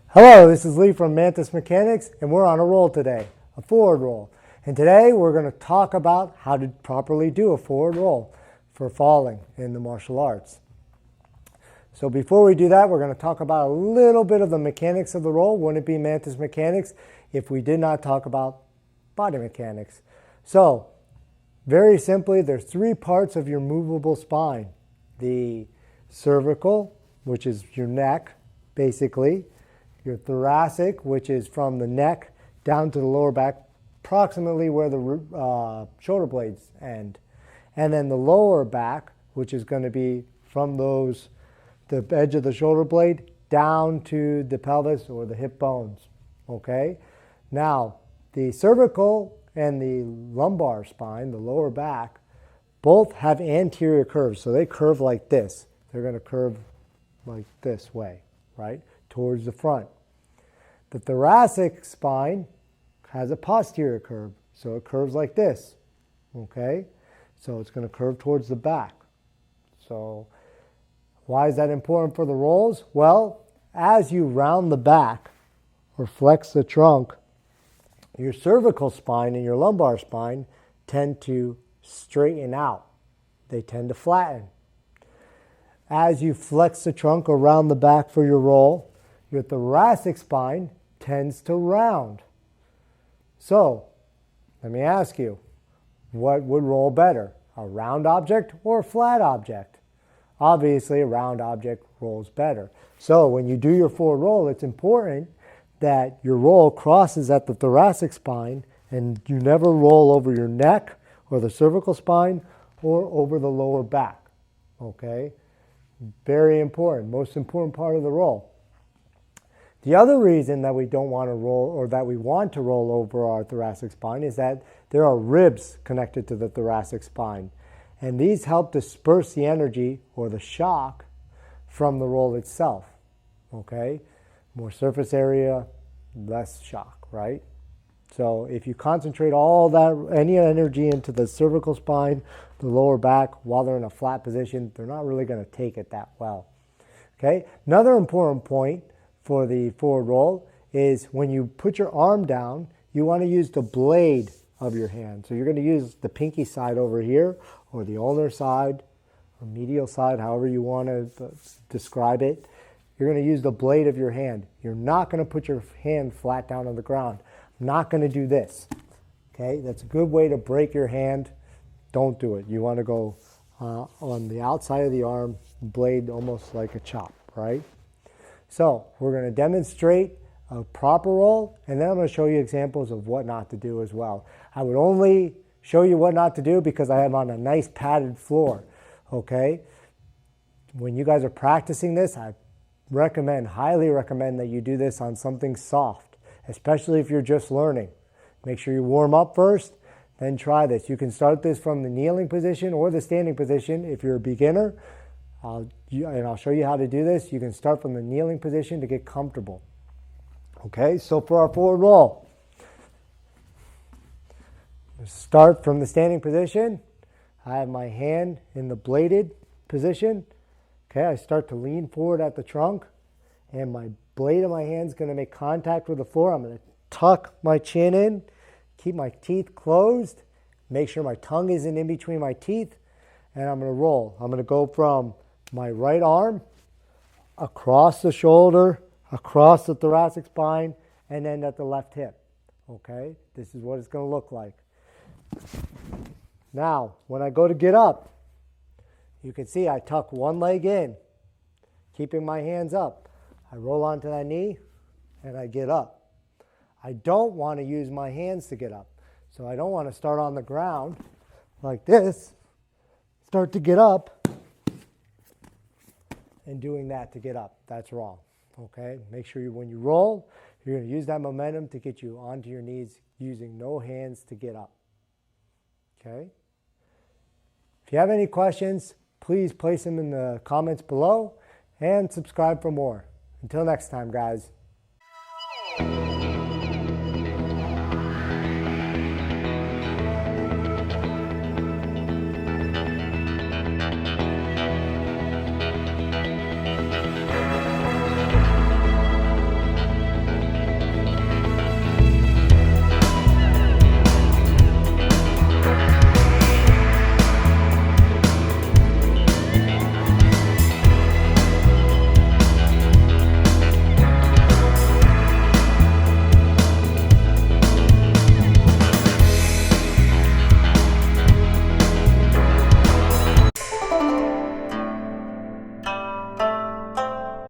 Hello, this is Lee from Mantis Mechanics, and we're on a roll today, a forward roll. And today we're going to talk about how to properly do a forward roll for falling in the martial arts. So before we do that, we're going to talk about a little bit of the mechanics of the roll. Wouldn't it be Mantis Mechanics if we did not talk about body mechanics? So, very simply, there's three parts of your movable spine. The cervical, which is your neck, basically. Your thoracic, which is from the neck down to the lower back, approximately where the shoulder blades end. And then the lower back, which is going to be from the edge of the shoulder blade down to the pelvis or the hip bones. Okay? Now, the cervical and the lumbar spine, the lower back, both have anterior curves. So they curve like this. They're going to curve like this way, right? Towards the front. The thoracic spine has a posterior curve, so it curves like this, okay? So it's going to curve towards the back. So why is that important for the rolls? Well, as you round the back or flex the trunk, your cervical spine and your lumbar spine tend to straighten out. They tend to flatten. As you flex the trunk around the back for your roll, your thoracic spine tends to round. So, let me ask you, what would roll better? A round object or a flat object? Obviously, a round object rolls better. So, when you do your forward roll, it's important that your roll crosses at the thoracic spine and you never roll over your neck or the cervical spine or over the lower back. Okay? Very important, most important part of the roll. The other reason that we don't want to roll, or that we want to roll over our thoracic spine, is that there are ribs connected to the thoracic spine. And these help disperse the energy or the shock from the roll itself. Okay? More surface area, less shock, right? So if you concentrate all that, any energy into the cervical spine, the lower back, while they're in a flat position, they're not really going to take it that well. Okay? Another important point for the forward roll is when you put your arm down, you want to use the blade of your hand. So you're going to use the pinky side over here, or the ulnar side, or medial side, however you want to describe it. You're going to use the blade of your hand. You're not going to put your hand flat down on the ground. I'm not going to do this. Okay, that's a good way to break your hand. Don't do it. You want to go on the outside of the arm, blade almost like a chop, right? So we're going to demonstrate a proper roll, and then I'm going to show you examples of what not to do as well. I would only show you what not to do because I am on a nice padded floor, okay? When you guys are practicing this, I highly recommend that you do this on something soft, especially if you're just learning. Make sure you warm up first, then try this. You can start this from the kneeling position or the standing position if you're a beginner. I'll show you how to do this. You can start from the kneeling position to get comfortable. Okay, so for our forward roll, start from the standing position. I have my hand in the bladed position. Okay, I start to lean forward at the trunk, and my blade of my hand is going to make contact with the floor. I'm going to tuck my chin in, keep my teeth closed, make sure my tongue isn't in between my teeth, and I'm going to roll. I'm going to go from my right arm across the shoulder, across the thoracic spine, and then at the left hip. Okay, this is what it's going to look like. Now, when I go to get up, you can see I tuck one leg in, keeping my hands up. I roll onto that knee, and I get up. I don't want to use my hands to get up. So I don't want to start on the ground like this, start to get up, and doing that to get up. That's wrong. Okay? Make sure when you roll, you're going to use that momentum to get you onto your knees using no hands to get up. Okay? If you have any questions, please place them in the comments below and subscribe for more. Until next time, guys.